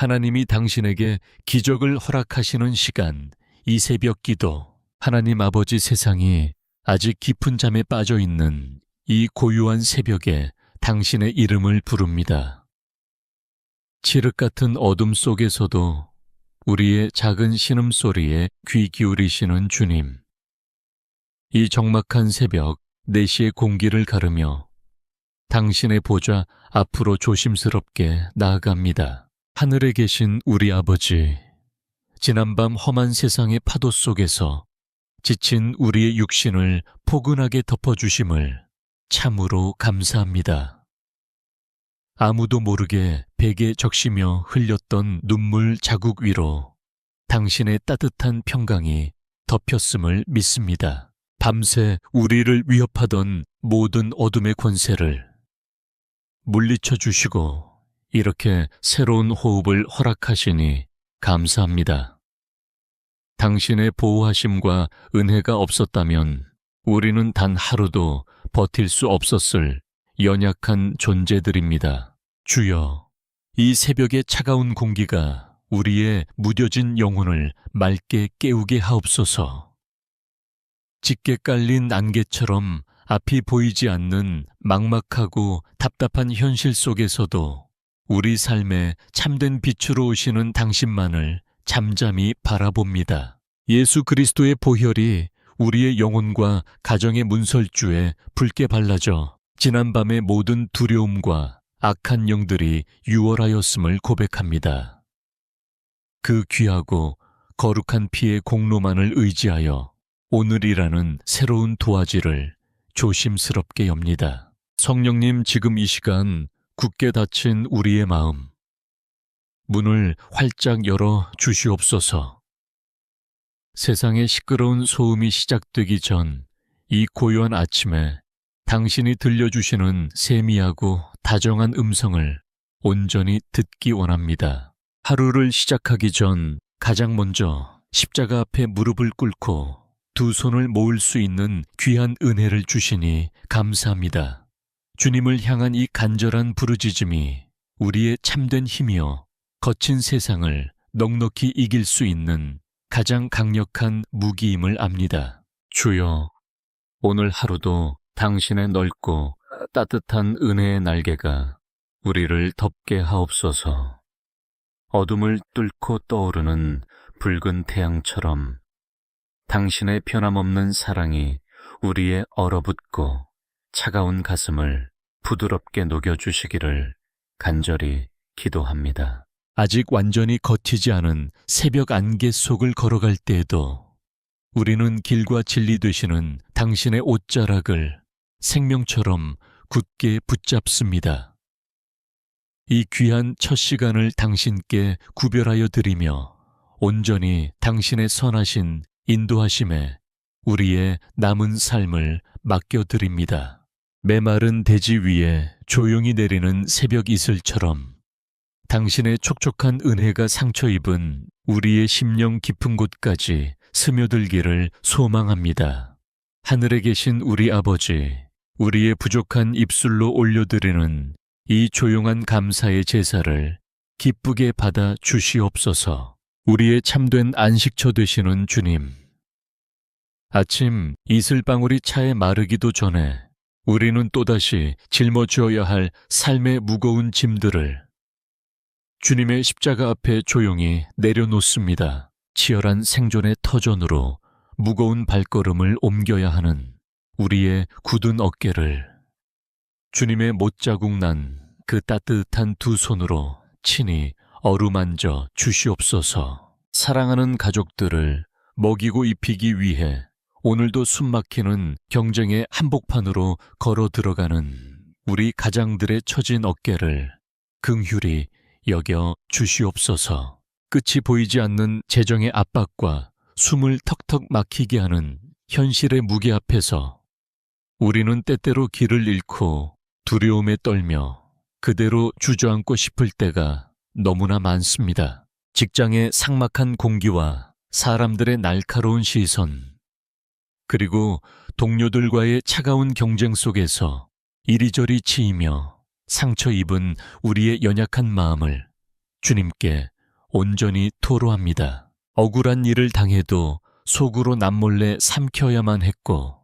하나님이 당신에게 기적을 허락하시는 시간, 이 새벽 기도, 하나님 아버지 세상이 아직 깊은 잠에 빠져 있는 이 고요한 새벽에 당신의 이름을 부릅니다. 칠흑 같은 어둠 속에서도 우리의 작은 신음소리에 귀 기울이시는 주님. 이 적막한 새벽 4시의 공기를 가르며 당신의 보좌 앞으로 조심스럽게 나아갑니다. 하늘에 계신 우리 아버지, 지난밤 험한 세상의 파도 속에서 지친 우리의 육신을 포근하게 덮어주심을 참으로 감사합니다. 아무도 모르게 베개 적시며 흘렸던 눈물 자국 위로 당신의 따뜻한 평강이 덮였음을 믿습니다. 밤새 우리를 위협하던 모든 어둠의 권세를 물리쳐 주시고 이렇게 새로운 호흡을 허락하시니 감사합니다. 당신의 보호하심과 은혜가 없었다면 우리는 단 하루도 버틸 수 없었을 연약한 존재들입니다. 주여, 이 새벽의 차가운 공기가 우리의 무뎌진 영혼을 맑게 깨우게 하옵소서. 짙게 깔린 안개처럼 앞이 보이지 않는 막막하고 답답한 현실 속에서도 우리 삶에 참된 빛으로 오시는 당신만을 잠잠히 바라봅니다. 예수 그리스도의 보혈이 우리의 영혼과 가정의 문설주에 붉게 발라져 지난밤의 모든 두려움과 악한 영들이 유월하였음을 고백합니다. 그 귀하고 거룩한 피의 공로만을 의지하여 오늘이라는 새로운 도화지를 조심스럽게 엽니다. 성령님, 지금 이 시간 굳게 닫힌 우리의 마음, 문을 활짝 열어 주시옵소서. 세상의 시끄러운 소음이 시작되기 전 이 고요한 아침에 당신이 들려주시는 세미하고 다정한 음성을 온전히 듣기 원합니다. 하루를 시작하기 전 가장 먼저 십자가 앞에 무릎을 꿇고 두 손을 모을 수 있는 귀한 은혜를 주시니 감사합니다. 주님을 향한 이 간절한 부르짖음이 우리의 참된 힘이여 거친 세상을 넉넉히 이길 수 있는 가장 강력한 무기임을 압니다. 주여, 오늘 하루도 당신의 넓고 따뜻한 은혜의 날개가 우리를 덮게 하옵소서. 어둠을 뚫고 떠오르는 붉은 태양처럼 당신의 변함없는 사랑이 우리의 얼어붙고 차가운 가슴을 부드럽게 녹여주시기를 간절히 기도합니다. 아직 완전히 걷히지 않은 새벽 안개 속을 걸어갈 때에도 우리는 길과 진리 되시는 당신의 옷자락을 생명처럼 굳게 붙잡습니다. 이 귀한 첫 시간을 당신께 구별하여 드리며 온전히 당신의 선하신 인도하심에 우리의 남은 삶을 맡겨드립니다. 메마른 대지 위에 조용히 내리는 새벽 이슬처럼 당신의 촉촉한 은혜가 상처 입은 우리의 심령 깊은 곳까지 스며들기를 소망합니다. 하늘에 계신 우리 아버지, 우리의 부족한 입술로 올려드리는 이 조용한 감사의 제사를 기쁘게 받아 주시옵소서. 우리의 참된 안식처 되시는 주님, 아침 이슬방울이 차에 마르기도 전에 우리는 또다시 짊어져야 할 삶의 무거운 짐들을 주님의 십자가 앞에 조용히 내려놓습니다. 치열한 생존의 터전으로 무거운 발걸음을 옮겨야 하는 우리의 굳은 어깨를 주님의 못자국 난 그 따뜻한 두 손으로 친히 어루만져 주시옵소서. 사랑하는 가족들을 먹이고 입히기 위해 오늘도 숨막히는 경쟁의 한복판으로 걸어 들어가는 우리 가장들의 처진 어깨를 긍휼히 여겨 주시옵소서. 끝이 보이지 않는 재정의 압박과 숨을 턱턱 막히게 하는 현실의 무게 앞에서 우리는 때때로 길을 잃고 두려움에 떨며 그대로 주저앉고 싶을 때가 너무나 많습니다. 직장의 삭막한 공기와 사람들의 날카로운 시선, 그리고 동료들과의 차가운 경쟁 속에서 이리저리 치이며 상처 입은 우리의 연약한 마음을 주님께 온전히 토로합니다. 억울한 일을 당해도 속으로 남몰래 삼켜야만 했고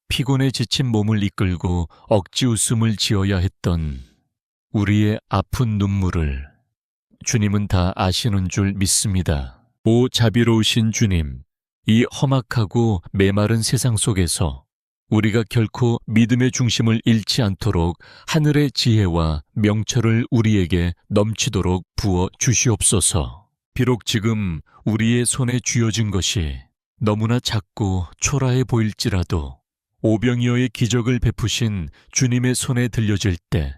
피곤에 지친 몸을 이끌고 억지 웃음을 지어야 했던 우리의 아픈 눈물을 주님은 다 아시는 줄 믿습니다. 오 자비로우신 주님, 이 험악하고 메마른 세상 속에서 우리가 결코 믿음의 중심을 잃지 않도록 하늘의 지혜와 명철을 우리에게 넘치도록 부어 주시옵소서. 비록 지금 우리의 손에 쥐어진 것이 너무나 작고 초라해 보일지라도 오병이어의 기적을 베푸신 주님의 손에 들려질 때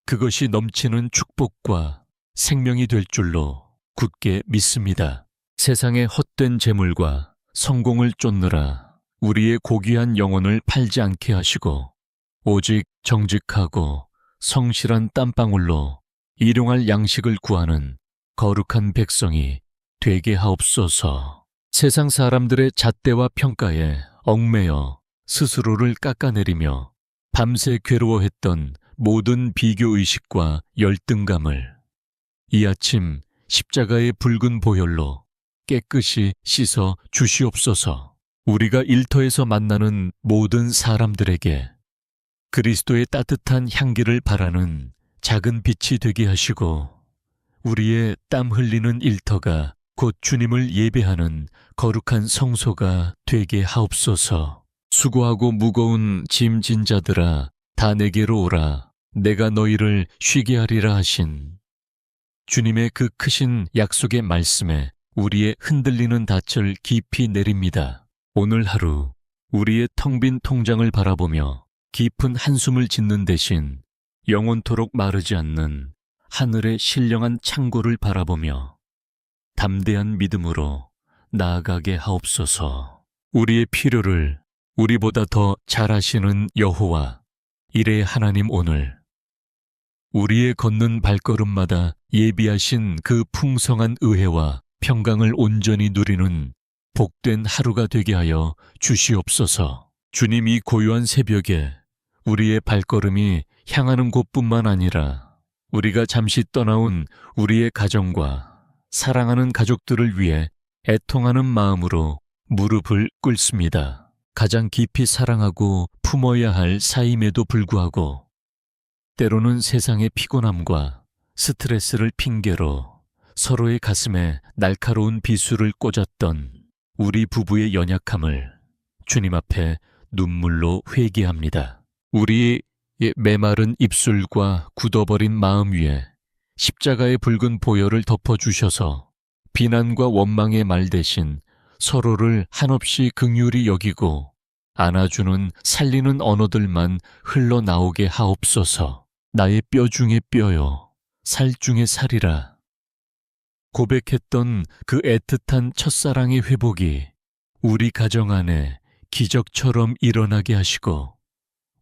그것이 넘치는 축복과 생명이 될 줄로 굳게 믿습니다. 세상의 헛된 재물과 성공을 쫓느라 우리의 고귀한 영혼을 팔지 않게 하시고 오직 정직하고 성실한 땀방울로 일용할 양식을 구하는 거룩한 백성이 되게 하옵소서. 세상 사람들의 잣대와 평가에 얽매여 스스로를 깎아내리며 밤새 괴로워했던 모든 비교의식과 열등감을 이 아침 십자가의 붉은 보혈로 깨끗이 씻어 주시옵소서. 우리가 일터에서 만나는 모든 사람들에게 그리스도의 따뜻한 향기를 바라는 작은 빛이 되게 하시고 우리의 땀 흘리는 일터가 곧 주님을 예배하는 거룩한 성소가 되게 하옵소서. 수고하고 무거운 짐진 자들아 다 내게로 오라. 내가 너희를 쉬게 하리라 하신 주님의 그 크신 약속의 말씀에 우리의 흔들리는 닻을 깊이 내립니다. 오늘 하루 우리의 텅 빈 통장을 바라보며 깊은 한숨을 짓는 대신 영원토록 마르지 않는 하늘의 신령한 창고를 바라보며 담대한 믿음으로 나아가게 하옵소서. 우리의 필요를 우리보다 더 잘 아시는 여호와 이레 하나님, 오늘 우리의 걷는 발걸음마다 예비하신 그 풍성한 의회와 평강을 온전히 누리는 복된 하루가 되게 하여 주시옵소서. 주님, 이 고요한 새벽에 우리의 발걸음이 향하는 곳뿐만 아니라 우리가 잠시 떠나온 우리의 가정과 사랑하는 가족들을 위해 애통하는 마음으로 무릎을 꿇습니다. 가장 깊이 사랑하고 품어야 할 사임에도 불구하고 때로는 세상의 피곤함과 스트레스를 핑계로 서로의 가슴에 날카로운 비수를 꽂았던 우리 부부의 연약함을 주님 앞에 눈물로 회개합니다. 우리의 메마른 입술과 굳어버린 마음 위에 십자가의 붉은 보혈을 덮어주셔서 비난과 원망의 말 대신 서로를 한없이 긍휼히 여기고 안아주는 살리는 언어들만 흘러나오게 하옵소서. 나의 뼈 중에 뼈요, 살 중에 살이라. 고백했던 그 애틋한 첫사랑의 회복이 우리 가정 안에 기적처럼 일어나게 하시고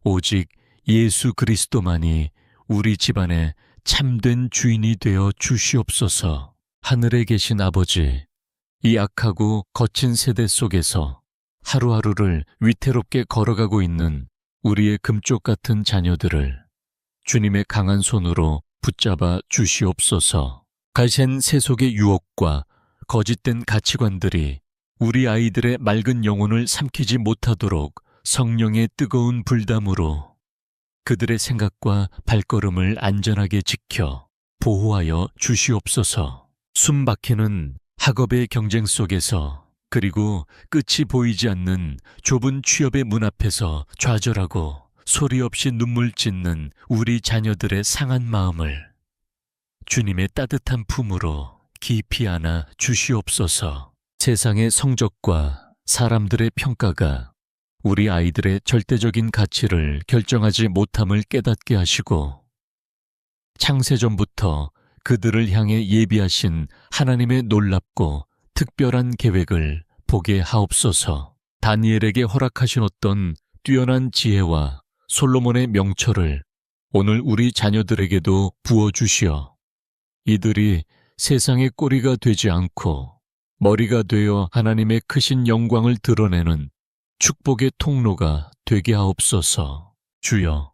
오직 예수 그리스도만이 우리 집안의 참된 주인이 되어 주시옵소서. 하늘에 계신 아버지, 이 악하고 거친 세대 속에서 하루하루를 위태롭게 걸어가고 있는 우리의 금쪽 같은 자녀들을 주님의 강한 손으로 붙잡아 주시옵소서. 가센 세속의 유혹과 거짓된 가치관들이 우리 아이들의 맑은 영혼을 삼키지 못하도록 성령의 뜨거운 불담으로 그들의 생각과 발걸음을 안전하게 지켜 보호하여 주시옵소서. 숨막히는 학업의 경쟁 속에서 그리고 끝이 보이지 않는 좁은 취업의 문 앞에서 좌절하고 소리 없이 눈물 짓는 우리 자녀들의 상한 마음을 주님의 따뜻한 품으로 깊이 안아 주시옵소서. 세상의 성적과 사람들의 평가가 우리 아이들의 절대적인 가치를 결정하지 못함을 깨닫게 하시고 창세전부터 그들을 향해 예비하신 하나님의 놀랍고 특별한 계획을 보게 하옵소서. 다니엘에게 허락하신 어떤 뛰어난 지혜와 솔로몬의 명철을 오늘 우리 자녀들에게도 부어주시어 이들이 세상의 꼬리가 되지 않고 머리가 되어 하나님의 크신 영광을 드러내는 축복의 통로가 되게 하옵소서. 주여,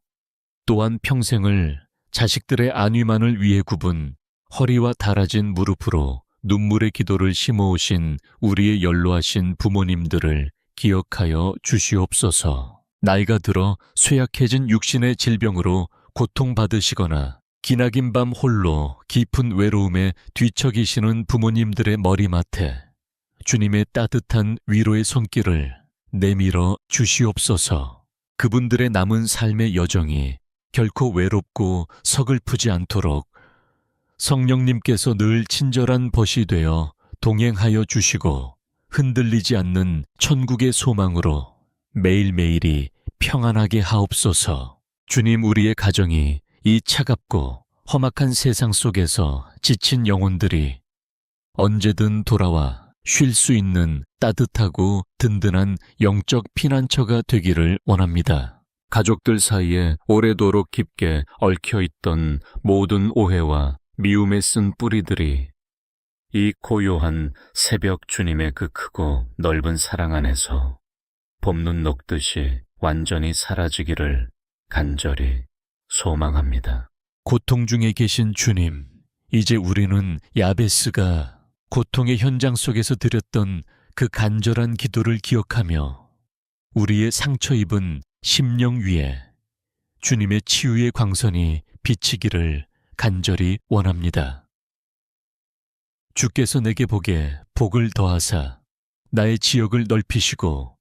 또한 평생을 자식들의 안위만을 위해 굽은 허리와 달아진 무릎으로 눈물의 기도를 심어오신 우리의 연로하신 부모님들을 기억하여 주시옵소서. 나이가 들어 쇠약해진 육신의 질병으로 고통받으시거나 기나긴 밤 홀로 깊은 외로움에 뒤척이시는 부모님들의 머리맡에 주님의 따뜻한 위로의 손길을 내밀어 주시옵소서. 그분들의 남은 삶의 여정이 결코 외롭고 서글프지 않도록 성령님께서 늘 친절한 벗이 되어 동행하여 주시고 흔들리지 않는 천국의 소망으로 매일매일이 평안하게 하옵소서. 주님, 우리의 가정이 이 차갑고 험악한 세상 속에서 지친 영혼들이 언제든 돌아와 쉴 수 있는 따뜻하고 든든한 영적 피난처가 되기를 원합니다. 가족들 사이에 오래도록 깊게 얽혀있던 모든 오해와 미움에 쓴 뿌리들이 이 고요한 새벽 주님의 그 크고 넓은 사랑 안에서 봄눈 녹듯이 완전히 사라지기를 간절히 소망합니다. 고통 중에 계신 주님, 이제 우리는 야베스가 고통의 현장 속에서 드렸던 그 간절한 기도를 기억하며 우리의 상처 입은 심령 위에 주님의 치유의 광선이 비치기를 간절히 원합니다. 주께서 내게 복에 복을 더하사 나의 지역을 넓히시고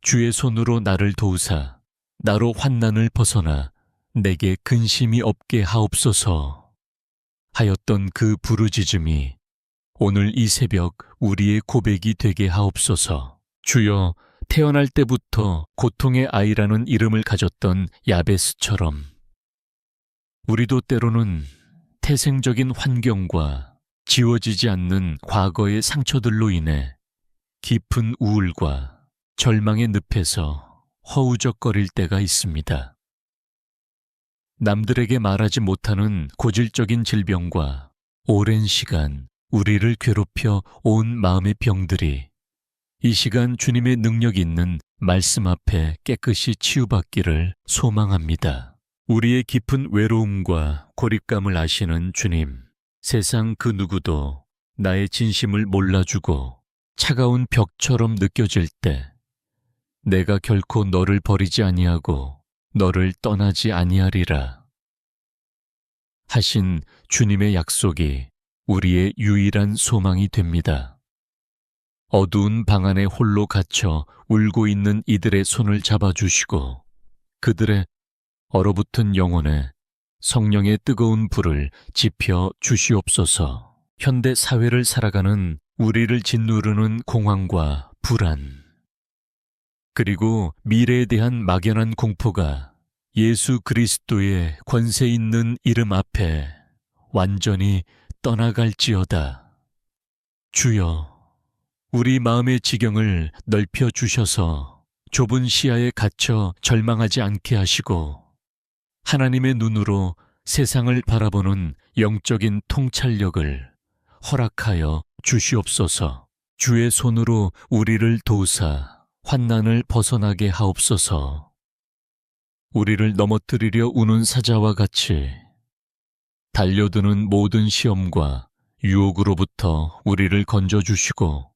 주의 손으로 나를 도우사 나로 환난을 벗어나 내게 근심이 없게 하옵소서 하였던 그 부르짖음이 오늘 이 새벽 우리의 고백이 되게 하옵소서. 주여, 태어날 때부터 고통의 아이라는 이름을 가졌던 야베스처럼 우리도 때로는 태생적인 환경과 지워지지 않는 과거의 상처들로 인해 깊은 우울과 절망의 늪에서 허우적거릴 때가 있습니다. 남들에게 말하지 못하는 고질적인 질병과 오랜 시간 우리를 괴롭혀 온 마음의 병들이 이 시간 주님의 능력 있는 말씀 앞에 깨끗이 치유받기를 소망합니다. 우리의 깊은 외로움과 고립감을 아시는 주님, 세상 그 누구도 나의 진심을 몰라주고 차가운 벽처럼 느껴질 때 내가 결코 너를 버리지 아니하고 너를 떠나지 아니하리라 하신 주님의 약속이 우리의 유일한 소망이 됩니다. 어두운 방 안에 홀로 갇혀 울고 있는 이들의 손을 잡아주시고 그들의 얼어붙은 영혼에 성령의 뜨거운 불을 지펴 주시옵소서. 현대 사회를 살아가는 우리를 짓누르는 공황과 불안, 그리고 미래에 대한 막연한 공포가 예수 그리스도의 권세 있는 이름 앞에 완전히 떠나갈지어다. 주여, 우리 마음의 지경을 넓혀 주셔서 좁은 시야에 갇혀 절망하지 않게 하시고 하나님의 눈으로 세상을 바라보는 영적인 통찰력을 허락하여 주시옵소서. 주의 손으로 우리를 도우사 환난을 벗어나게 하옵소서. 우리를 넘어뜨리려 우는 사자와 같이 달려드는 모든 시험과 유혹으로부터 우리를 건져주시고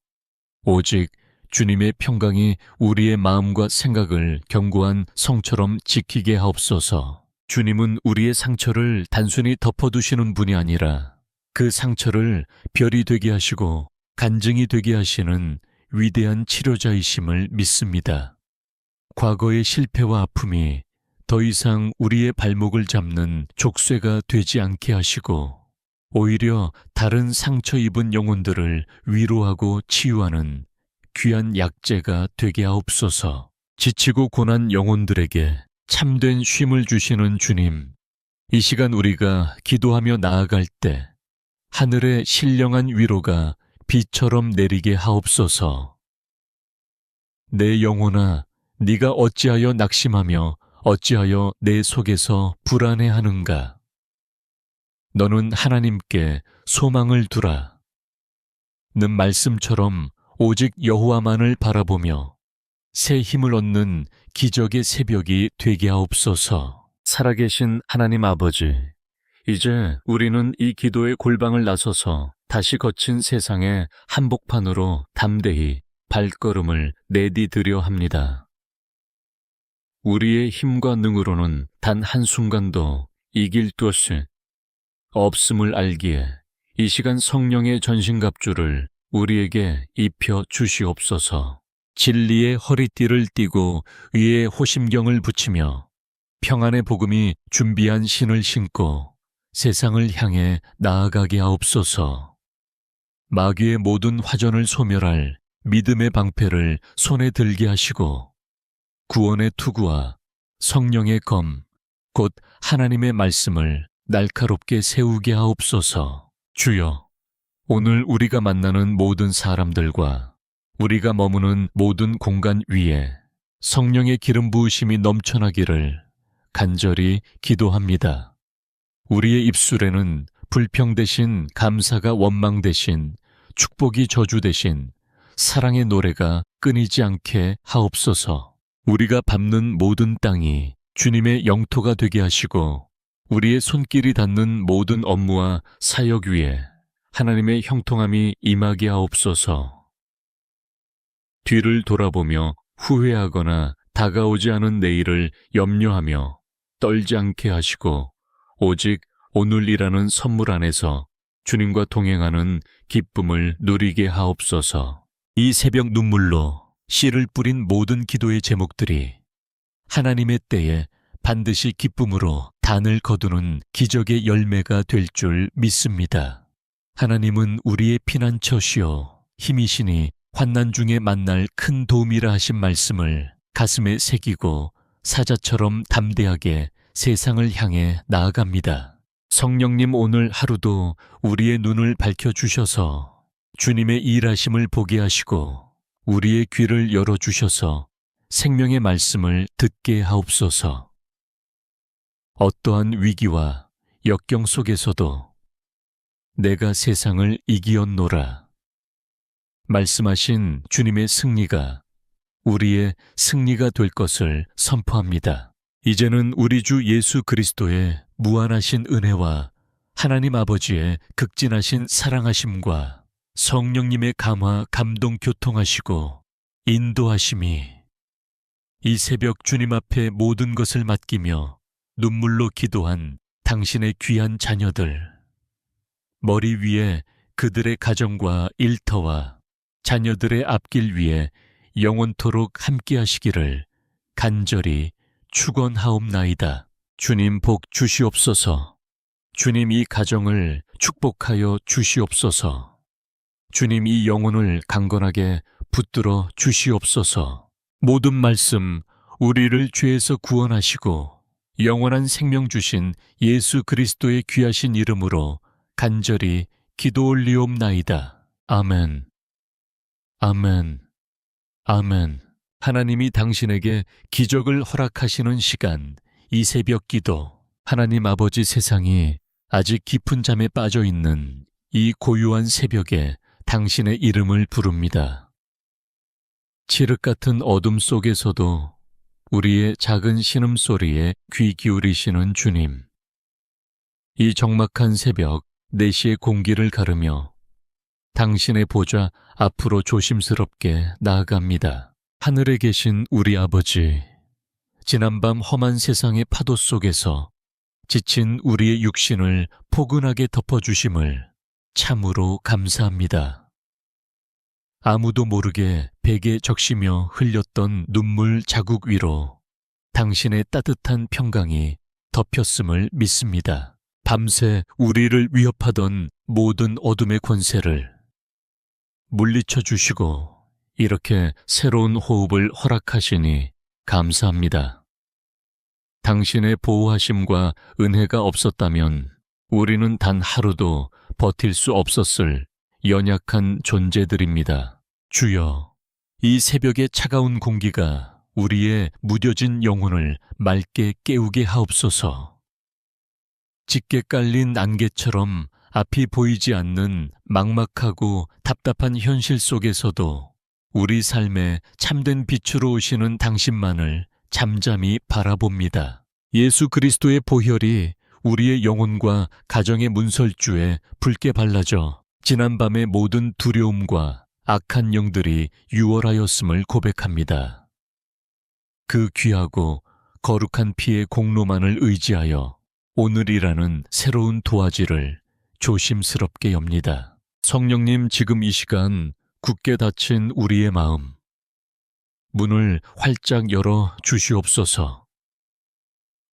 오직 주님의 평강이 우리의 마음과 생각을 견고한 성처럼 지키게 하옵소서. 주님은 우리의 상처를 단순히 덮어두시는 분이 아니라 그 상처를 별이 되게 하시고 간증이 되게 하시는 위대한 치료자이심을 믿습니다. 과거의 실패와 아픔이 더 이상 우리의 발목을 잡는 족쇄가 되지 않게 하시고 오히려 다른 상처 입은 영혼들을 위로하고 치유하는 귀한 약재가 되게 하옵소서. 지치고 고난 영혼들에게 참된 쉼을 주시는 주님, 이 시간 우리가 기도하며 나아갈 때 하늘의 신령한 위로가 비처럼 내리게 하옵소서. 내 영혼아, 네가 어찌하여 낙심하며 어찌하여 내 속에서 불안해하는가? 너는 하나님께 소망을 두라. 는 말씀처럼 오직 여호와만을 바라보며 새 힘을 얻는 기적의 새벽이 되게 하옵소서. 살아계신 하나님 아버지, 이제 우리는 이 기도의 골방을 나서서 다시 거친 세상의 한복판으로 담대히 발걸음을 내디디려 합니다. 우리의 힘과 능으로는 단 한순간도 이길 것이 없음을 알기에 이 시간 성령의 전신갑주를 우리에게 입혀 주시옵소서. 진리의 허리띠를 띠고 위에 호심경을 붙이며 평안의 복음이 준비한 신을 신고 세상을 향해 나아가게 하옵소서. 마귀의 모든 화전을 소멸할 믿음의 방패를 손에 들게 하시고 구원의 투구와 성령의 검, 곧 하나님의 말씀을 날카롭게 세우게 하옵소서. 주여, 오늘 우리가 만나는 모든 사람들과 우리가 머무는 모든 공간 위에 성령의 기름 부으심이 넘쳐나기를 간절히 기도합니다. 우리의 입술에는 불평 대신 감사가 원망 대신 축복이 저주 대신 사랑의 노래가 끊이지 않게 하옵소서. 우리가 밟는 모든 땅이 주님의 영토가 되게 하시고 우리의 손길이 닿는 모든 업무와 사역 위에 하나님의 형통함이 임하게 하옵소서. 뒤를 돌아보며 후회하거나 다가오지 않은 내일을 염려하며 떨지 않게 하시고 오직 오늘이라는 선물 안에서 주님과 동행하는 기쁨을 누리게 하옵소서. 이 새벽 눈물로 씨를 뿌린 모든 기도의 제목들이 하나님의 때에 반드시 기쁨으로 단을 거두는 기적의 열매가 될 줄 믿습니다. 하나님은 우리의 피난처시요 힘이시니 환난 중에 만날 큰 도움이라 하신 말씀을 가슴에 새기고 사자처럼 담대하게 세상을 향해 나아갑니다. 성령님, 오늘 하루도 우리의 눈을 밝혀주셔서 주님의 일하심을 보게 하시고 우리의 귀를 열어주셔서 생명의 말씀을 듣게 하옵소서. 어떠한 위기와 역경 속에서도 내가 세상을 이기었노라 말씀하신 주님의 승리가 우리의 승리가 될 것을 선포합니다. 이제는 우리 주 예수 그리스도의 무한하신 은혜와 하나님 아버지의 극진하신 사랑하심과 성령님의 감화, 감동, 교통하시고 인도하심이 이 새벽 주님 앞에 모든 것을 맡기며 눈물로 기도한 당신의 귀한 자녀들, 머리 위에 그들의 가정과 일터와 자녀들의 앞길 위에 영원토록 함께 하시기를 간절히 축원하옵나이다. 주님 복 주시옵소서. 주님 이 가정을 축복하여 주시옵소서. 주님 이 영혼을 강건하게 붙들어 주시옵소서. 모든 말씀 우리를 죄에서 구원하시고 영원한 생명 주신 예수 그리스도의 귀하신 이름으로 간절히 기도 올리옵나이다. 아멘. 아멘. 아멘. 하나님이 당신에게 기적을 허락하시는 시간, 이 새벽 기도, 하나님 아버지, 세상이 아직 깊은 잠에 빠져 있는 이 고요한 새벽에 당신의 이름을 부릅니다. 칠흑 같은 어둠 속에서도 우리의 작은 신음소리에 귀 기울이시는 주님. 이 적막한 새벽 4시의 공기를 가르며 당신의 보좌 앞으로 조심스럽게 나아갑니다. 하늘에 계신 우리 아버지, 지난밤 험한 세상의 파도 속에서 지친 우리의 육신을 포근하게 덮어주심을 참으로 감사합니다. 아무도 모르게 베개 적시며 흘렸던 눈물 자국 위로 당신의 따뜻한 평강이 덮였음을 믿습니다. 밤새 우리를 위협하던 모든 어둠의 권세를 물리쳐 주시고 이렇게 새로운 호흡을 허락하시니 감사합니다. 당신의 보호하심과 은혜가 없었다면 우리는 단 하루도 버틸 수 없었을 연약한 존재들입니다. 주여, 이 새벽의 차가운 공기가 우리의 무뎌진 영혼을 맑게 깨우게 하옵소서. 짙게 깔린 안개처럼 앞이 보이지 않는 막막하고 답답한 현실 속에서도 우리 삶에 참된 빛으로 오시는 당신만을 잠잠히 바라봅니다. 예수 그리스도의 보혈이 우리의 영혼과 가정의 문설주에 붉게 발라져 지난밤의 모든 두려움과 악한 영들이 유월하였음을 고백합니다. 그 귀하고 거룩한 피의 공로만을 의지하여 오늘이라는 새로운 도화지를 조심스럽게 엽니다. 성령님, 지금 이 시간 굳게 닫힌 우리의 마음, 문을 활짝 열어 주시옵소서.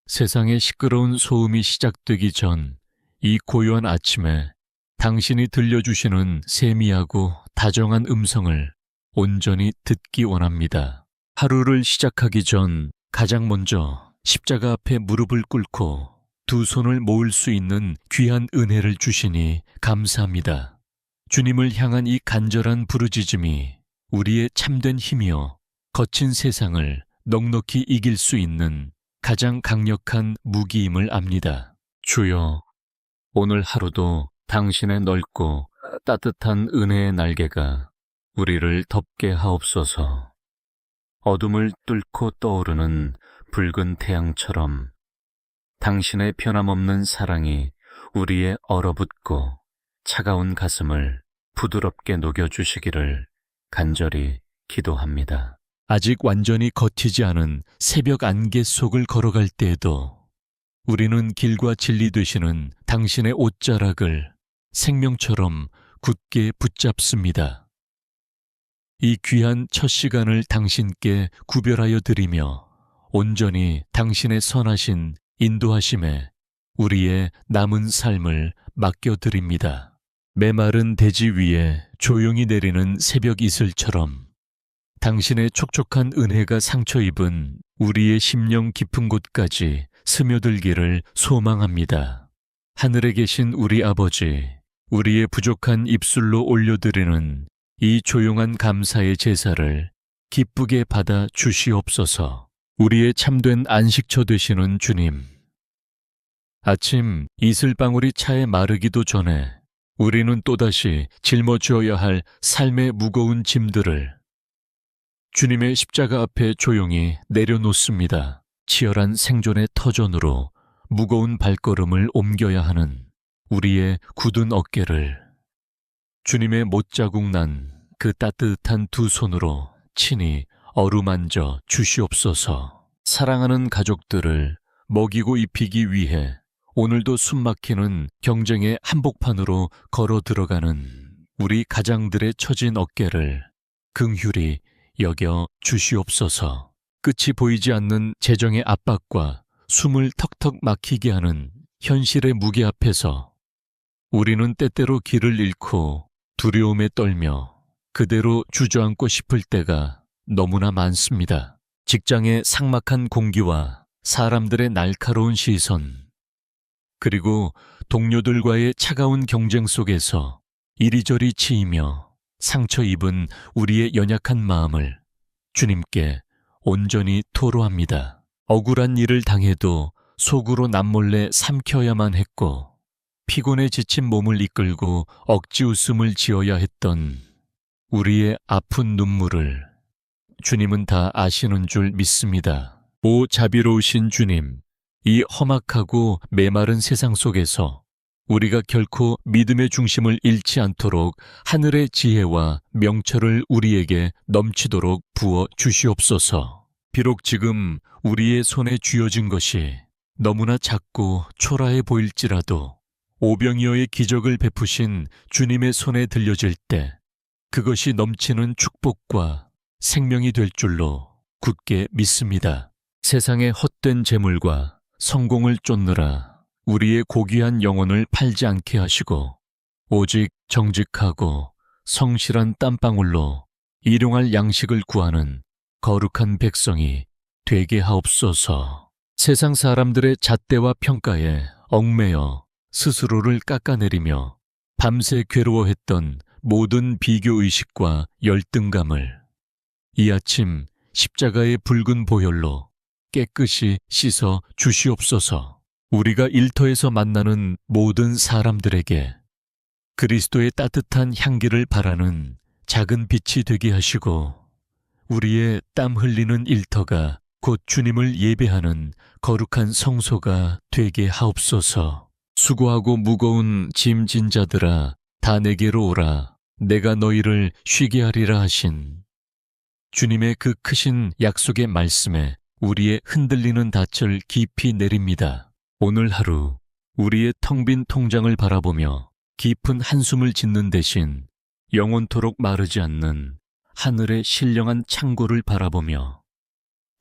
세상의 시끄러운 소음이 시작되기 전 이 고요한 아침에 당신이 들려주시는 세미하고 다정한 음성을 온전히 듣기 원합니다. 하루를 시작하기 전 가장 먼저 십자가 앞에 무릎을 꿇고 두 손을 모을 수 있는 귀한 은혜를 주시니 감사합니다. 주님을 향한 이 간절한 부르짖음이 우리의 참된 힘이요 거친 세상을 넉넉히 이길 수 있는 가장 강력한 무기임을 압니다. 주여, 오늘 하루도 당신의 넓고 따뜻한 은혜의 날개가 우리를 덮게 하옵소서. 어둠을 뚫고 떠오르는 붉은 태양처럼 당신의 변함없는 사랑이 우리의 얼어붙고 차가운 가슴을 부드럽게 녹여주시기를 간절히 기도합니다. 아직 완전히 걷히지 않은 새벽 안개 속을 걸어갈 때에도 우리는 길과 진리 되시는 당신의 옷자락을 생명처럼 굳게 붙잡습니다. 이 귀한 첫 시간을 당신께 구별하여 드리며 온전히 당신의 선하신 인도하심에 우리의 남은 삶을 맡겨드립니다. 메마른 대지 위에 조용히 내리는 새벽 이슬처럼 당신의 촉촉한 은혜가 상처 입은 우리의 심령 깊은 곳까지 스며들기를 소망합니다. 하늘에 계신 우리 아버지, 우리의 부족한 입술로 올려드리는 이 조용한 감사의 제사를 기쁘게 받아 주시옵소서. 우리의 참된 안식처 되시는 주님, 아침 이슬방울이 차에 마르기도 전에 우리는 또다시 짊어져야 할 삶의 무거운 짐들을 주님의 십자가 앞에 조용히 내려놓습니다. 치열한 생존의 터전으로 무거운 발걸음을 옮겨야 하는 우리의 굳은 어깨를 주님의 못자국 난 그 따뜻한 두 손으로 친히 어루만져 주시옵소서. 사랑하는 가족들을 먹이고 입히기 위해 오늘도 숨막히는 경쟁의 한복판으로 걸어 들어가는 우리 가장들의 처진 어깨를 긍휼히 여겨 주시옵소서. 끝이 보이지 않는 재정의 압박과 숨을 턱턱 막히게 하는 현실의 무게 앞에서 우리는 때때로 길을 잃고 두려움에 떨며 그대로 주저앉고 싶을 때가 너무나 많습니다. 직장의 삭막한 공기와 사람들의 날카로운 시선, 그리고 동료들과의 차가운 경쟁 속에서 이리저리 치이며 상처 입은 우리의 연약한 마음을 주님께 온전히 토로합니다. 억울한 일을 당해도 속으로 남몰래 삼켜야만 했고 피곤에 지친 몸을 이끌고 억지 웃음을 지어야 했던 우리의 아픈 눈물을 주님은 다 아시는 줄 믿습니다. 오 자비로우신 주님, 이 험악하고 메마른 세상 속에서 우리가 결코 믿음의 중심을 잃지 않도록 하늘의 지혜와 명철을 우리에게 넘치도록 부어 주시옵소서. 비록 지금 우리의 손에 쥐어진 것이 너무나 작고 초라해 보일지라도 오병이어의 기적을 베푸신 주님의 손에 들려질 때 그것이 넘치는 축복과 생명이 될 줄로 굳게 믿습니다. 세상의 헛된 재물과 성공을 쫓느라 우리의 고귀한 영혼을 팔지 않게 하시고 오직 정직하고 성실한 땀방울로 일용할 양식을 구하는 거룩한 백성이 되게 하옵소서. 세상 사람들의 잣대와 평가에 얽매여 스스로를 깎아내리며 밤새 괴로워했던 모든 비교의식과 열등감을 이 아침 십자가의 붉은 보혈로 깨끗이 씻어 주시옵소서. 우리가 일터에서 만나는 모든 사람들에게 그리스도의 따뜻한 향기를 바라는 작은 빛이 되게 하시고 우리의 땀 흘리는 일터가 곧 주님을 예배하는 거룩한 성소가 되게 하옵소서. 수고하고 무거운 짐진 자들아, 다 내게로 오라. 내가 너희를 쉬게 하리라 하신 주님의 그 크신 약속의 말씀에 우리의 흔들리는 닻을 깊이 내립니다. 오늘 하루 우리의 텅 빈 통장을 바라보며 깊은 한숨을 짓는 대신 영원토록 마르지 않는 하늘의 신령한 창고를 바라보며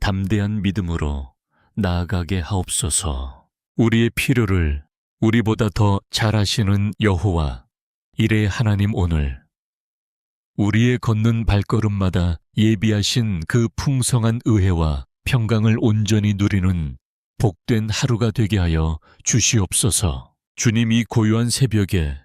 담대한 믿음으로 나아가게 하옵소서. 우리의 필요를 우리보다 더 잘 아시는 여호와 이레 하나님, 오늘 우리의 걷는 발걸음마다 예비하신 그 풍성한 의회와 평강을 온전히 누리는 복된 하루가 되게 하여 주시옵소서. 주님이 고요한 새벽에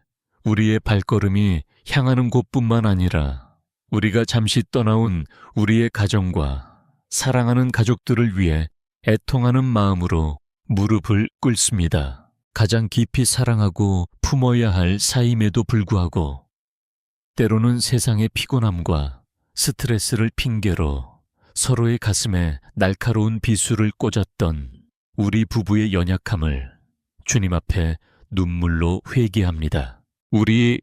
우리의 발걸음이 향하는 곳뿐만 아니라 우리가 잠시 떠나온 우리의 가정과 사랑하는 가족들을 위해 애통하는 마음으로 무릎을 꿇습니다. 가장 깊이 사랑하고 품어야 할 사임에도 불구하고 때로는 세상의 피곤함과 스트레스를 핑계로 서로의 가슴에 날카로운 비수를 꽂았던 우리 부부의 연약함을 주님 앞에 눈물로 회개합니다. 우리의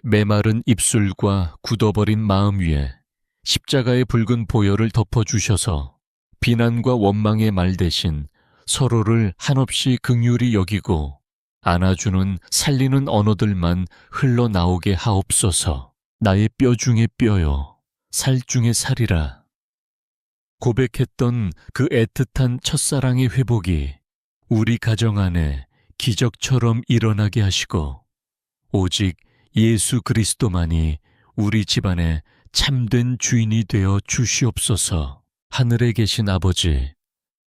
메마른 입술과 굳어버린 마음 위에 십자가의 붉은 보혈을 덮어주셔서 비난과 원망의 말 대신 서로를 한없이 긍휼히 여기고 안아주는 살리는 언어들만 흘러나오게 하옵소서. 나의 뼈 중에 뼈요, 살 중에 살이라 고백했던 그 애틋한 첫사랑의 회복이 우리 가정 안에 기적처럼 일어나게 하시고 오직 예수 그리스도만이 우리 집안의 참된 주인이 되어 주시옵소서. 하늘에 계신 아버지,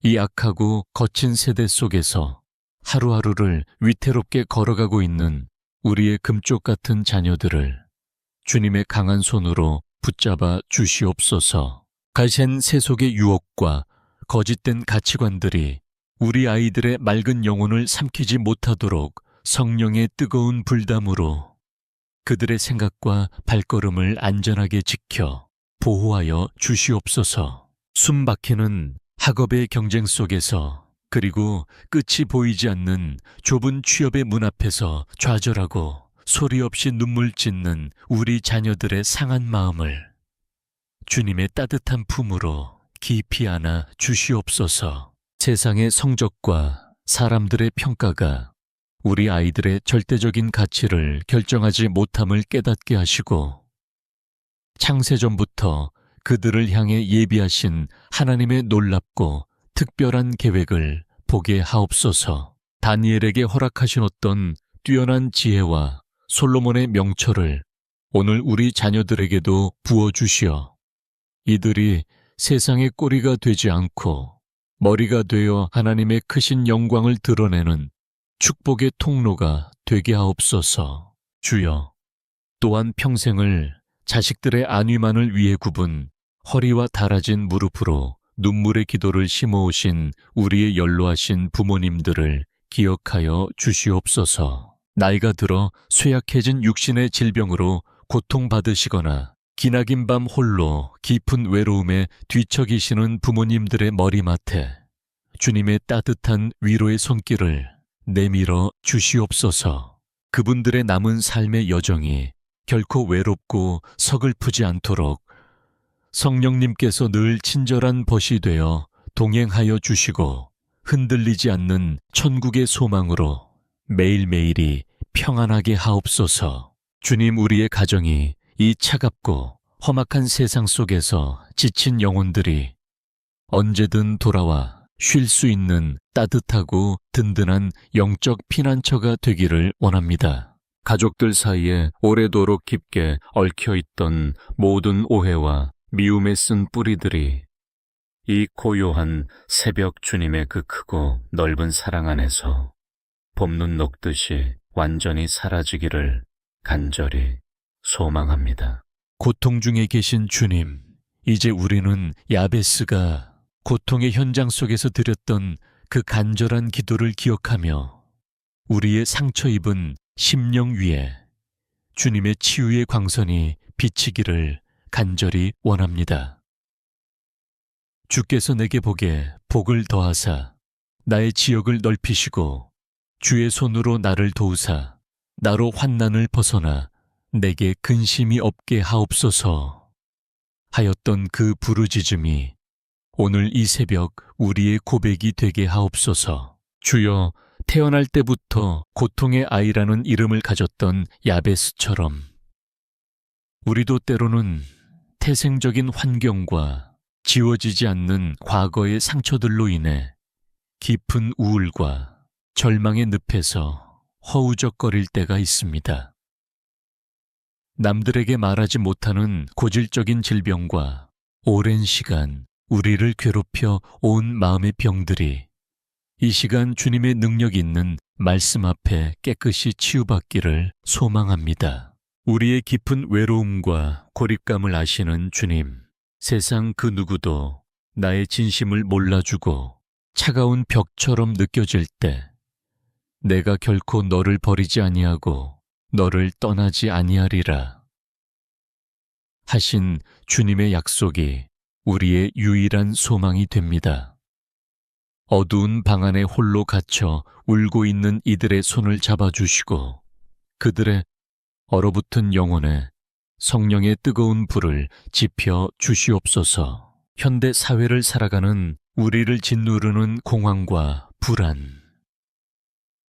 이 악하고 거친 세대 속에서 하루하루를 위태롭게 걸어가고 있는 우리의 금쪽 같은 자녀들을 주님의 강한 손으로 붙잡아 주시옵소서. 가센 세속의 유혹과 거짓된 가치관들이 우리 아이들의 맑은 영혼을 삼키지 못하도록 성령의 뜨거운 불담으로 그들의 생각과 발걸음을 안전하게 지켜 보호하여 주시옵소서. 숨막히는 학업의 경쟁 속에서 그리고 끝이 보이지 않는 좁은 취업의 문 앞에서 좌절하고 소리 없이 눈물 짓는 우리 자녀들의 상한 마음을 주님의 따뜻한 품으로 깊이 안아 주시옵소서. 세상의 성적과 사람들의 평가가 우리 아이들의 절대적인 가치를 결정하지 못함을 깨닫게 하시고 창세전부터 그들을 향해 예비하신 하나님의 놀랍고 특별한 계획을 보게 하옵소서. 다니엘에게 허락하신 어떤 뛰어난 지혜와 솔로몬의 명철을 오늘 우리 자녀들에게도 부어주시어 이들이 세상의 꼬리가 되지 않고 머리가 되어 하나님의 크신 영광을 드러내는 축복의 통로가 되게 하옵소서. 주여, 또한 평생을 자식들의 안위만을 위해 굽은 허리와 달아진 무릎으로 눈물의 기도를 심어오신 우리의 연로하신 부모님들을 기억하여 주시옵소서. 나이가 들어 쇠약해진 육신의 질병으로 고통받으시거나 기나긴 밤 홀로 깊은 외로움에 뒤척이시는 부모님들의 머리맡에 주님의 따뜻한 위로의 손길을 내밀어 주시옵소서. 그분들의 남은 삶의 여정이 결코 외롭고 서글프지 않도록 성령님께서 늘 친절한 벗이 되어 동행하여 주시고 흔들리지 않는 천국의 소망으로 매일매일이 평안하게 하옵소서. 주님, 우리의 가정이 이 차갑고 험악한 세상 속에서 지친 영혼들이 언제든 돌아와 쉴 수 있는 따뜻하고 든든한 영적 피난처가 되기를 원합니다. 가족들 사이에 오래도록 깊게 얽혀있던 모든 오해와 미움에 쓴 뿌리들이 이 고요한 새벽 주님의 그 크고 넓은 사랑 안에서 봄눈 녹듯이 완전히 사라지기를 간절히 소망합니다. 고통 중에 계신 주님, 이제 우리는 야베스가 고통의 현장 속에서 드렸던 그 간절한 기도를 기억하며 우리의 상처 입은 심령 위에 주님의 치유의 광선이 비치기를 간절히 원합니다. 주께서 내게 보게 복을 더하사 나의 지역을 넓히시고 주의 손으로 나를 도우사 나로 환난을 벗어나 내게 근심이 없게 하옵소서 하였던 그 부르짖음이 오늘 이 새벽 우리의 고백이 되게 하옵소서. 주여, 태어날 때부터 고통의 아이라는 이름을 가졌던 야베스처럼 우리도 때로는 태생적인 환경과 지워지지 않는 과거의 상처들로 인해 깊은 우울과 절망의 늪에서 허우적거릴 때가 있습니다. 남들에게 말하지 못하는 고질적인 질병과 오랜 시간 우리를 괴롭혀 온 마음의 병들이 이 시간 주님의 능력 있는 말씀 앞에 깨끗이 치유받기를 소망합니다. 우리의 깊은 외로움과 고립감을 아시는 주님, 세상 그 누구도 나의 진심을 몰라주고 차가운 벽처럼 느껴질 때 내가 결코 너를 버리지 아니하고 너를 떠나지 아니하리라 하신 주님의 약속이 우리의 유일한 소망이 됩니다. 어두운 방 안에 홀로 갇혀 울고 있는 이들의 손을 잡아주시고 그들의 얼어붙은 영혼에 성령의 뜨거운 불을 지펴 주시옵소서. 현대 사회를 살아가는 우리를 짓누르는 공황과 불안,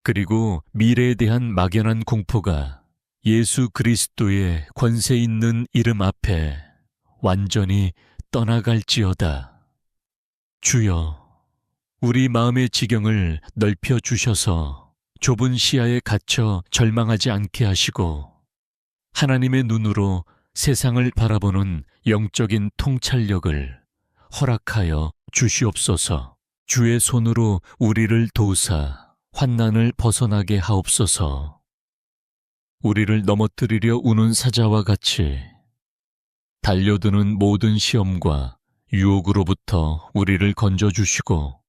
그리고 미래에 대한 막연한 공포가 예수 그리스도의 권세 있는 이름 앞에 완전히 떠나갈지어다. 주여, 우리 마음의 지경을 넓혀 주셔서 좁은 시야에 갇혀 절망하지 않게 하시고 하나님의 눈으로 세상을 바라보는 영적인 통찰력을 허락하여 주시옵소서. 주의 손으로 우리를 도우사 환난을 벗어나게 하옵소서. 우리를 넘어뜨리려 우는 사자와 같이 달려드는 모든 시험과 유혹으로부터 우리를 건져주시고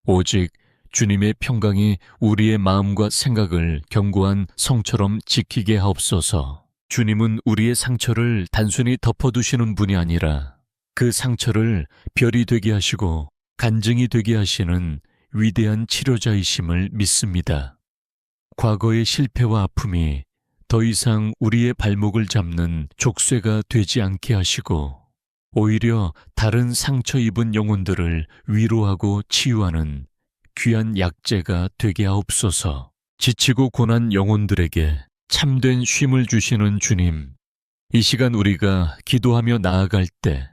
오직 주님의 평강이 우리의 마음과 생각을 견고한 성처럼 지키게 하옵소서. 주님은 우리의 상처를 단순히 덮어두시는 분이 아니라 그 상처를 별이 되게 하시고 간증이 되게 하시는 위대한 치료자이심을 믿습니다. 과거의 실패와 아픔이 더 이상 우리의 발목을 잡는 족쇄가 되지 않게 하시고 오히려 다른 상처 입은 영혼들을 위로하고 치유하는 귀한 약재가 되게 하옵소서. 지치고 고난 영혼들에게 참된 쉼을 주시는 주님, 이 시간 우리가 기도하며 나아갈 때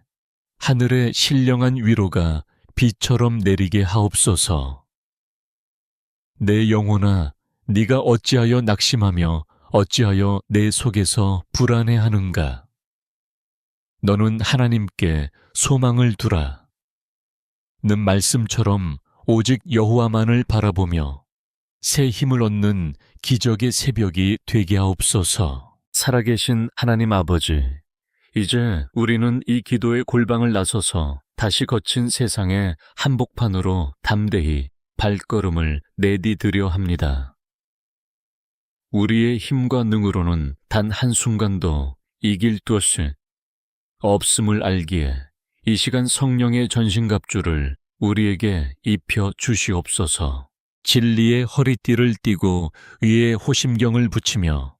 하늘의 신령한 위로가 비처럼 내리게 하옵소서. 내 영혼아, 네가 어찌하여 낙심하며 어찌하여 내 속에서 불안해하는가? 너는 하나님께 소망을 두라. 는 말씀처럼 오직 여호와만을 바라보며 새 힘을 얻는 기적의 새벽이 되게 하옵소서. 살아계신 하나님 아버지, 이제 우리는 이 기도의 골방을 나서서 다시 거친 세상의 한복판으로 담대히 발걸음을 내디드려 합니다. 우리의 힘과 능으로는 단 한순간도 이길 것이 없음을 알기에 이 시간 성령의 전신갑주를 우리에게 입혀 주시옵소서. 진리의 허리띠를 띠고 위에 호심경을 붙이며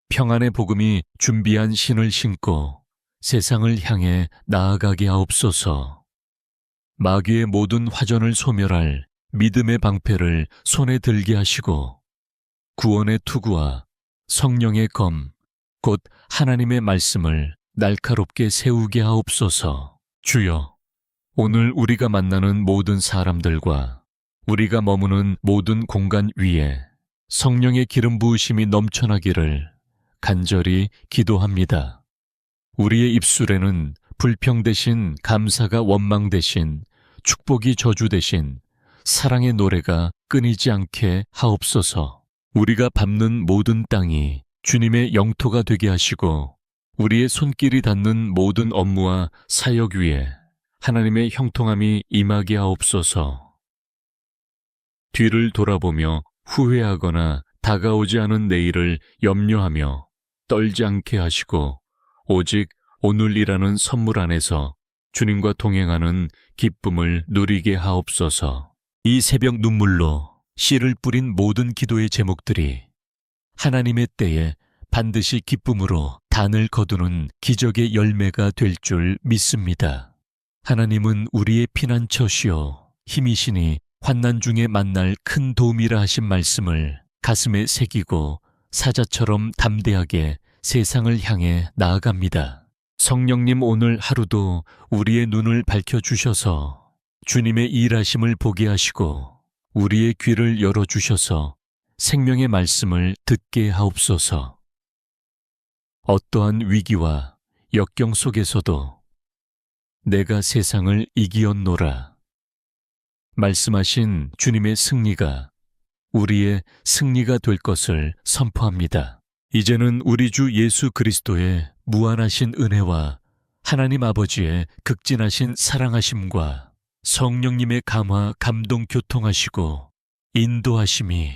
평안의 복음이 준비한 신을 신고 세상을 향해 나아가게 하옵소서. 마귀의 모든 화전을 소멸할 믿음의 방패를 손에 들게 하시고 구원의 투구와 성령의 검, 곧 하나님의 말씀을 날카롭게 세우게 하옵소서. 주여, 오늘 우리가 만나는 모든 사람들과 우리가 머무는 모든 공간 위에 성령의 기름 부으심이 넘쳐나기를 간절히 기도합니다. 우리의 입술에는 불평 대신 감사가 원망 대신 축복이 저주 대신 사랑의 노래가 끊이지 않게 하옵소서. 우리가 밟는 모든 땅이 주님의 영토가 되게 하시고 우리의 손길이 닿는 모든 업무와 사역 위에 하나님의 형통함이 임하게 하옵소서. 뒤를 돌아보며 후회하거나 다가오지 않은 내일을 염려하며 떨지 않게 하시고 오직 오늘이라는 선물 안에서 주님과 동행하는 기쁨을 누리게 하옵소서. 이 새벽 눈물로 씨를 뿌린 모든 기도의 제목들이 하나님의 때에 반드시 기쁨으로 단을 거두는 기적의 열매가 될 줄 믿습니다. 하나님은 우리의 피난처시요 힘이시니 환난 중에 만날 큰 도움이라 하신 말씀을 가슴에 새기고 사자처럼 담대하게 세상을 향해 나아갑니다. 성령님, 오늘 하루도 우리의 눈을 밝혀주셔서 주님의 일하심을 보게 하시고 우리의 귀를 열어주셔서 생명의 말씀을 듣게 하옵소서. 어떠한 위기와 역경 속에서도 내가 세상을 이기었노라 말씀하신 주님의 승리가 우리의 승리가 될 것을 선포합니다. 이제는 우리 주 예수 그리스도의 무한하신 은혜와 하나님 아버지의 극진하신 사랑하심과 성령님의 감화 감동 교통하시고 인도하심이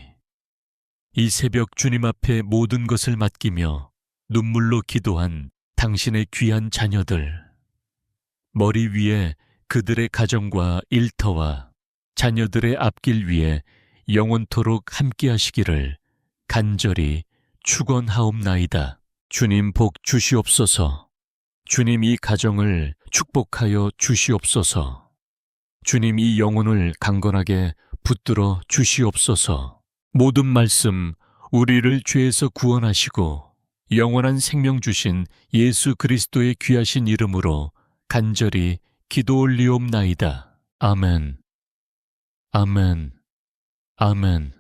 이 새벽 주님 앞에 모든 것을 맡기며 눈물로 기도한 당신의 귀한 자녀들, 머리 위에 그들의 가정과 일터와 자녀들의 앞길 위에 영원토록 함께 하시기를 간절히 축원하옵나이다. 주님 복 주시옵소서. 주님 이 가정을 축복하여 주시옵소서. 주님 이 영혼을 강건하게 붙들어 주시옵소서. 모든 말씀 우리를 죄에서 구원하시고 영원한 생명 주신 예수 그리스도의 귀하신 이름으로 간절히 기도 올리옵나이다. 아멘. 아멘. 아멘.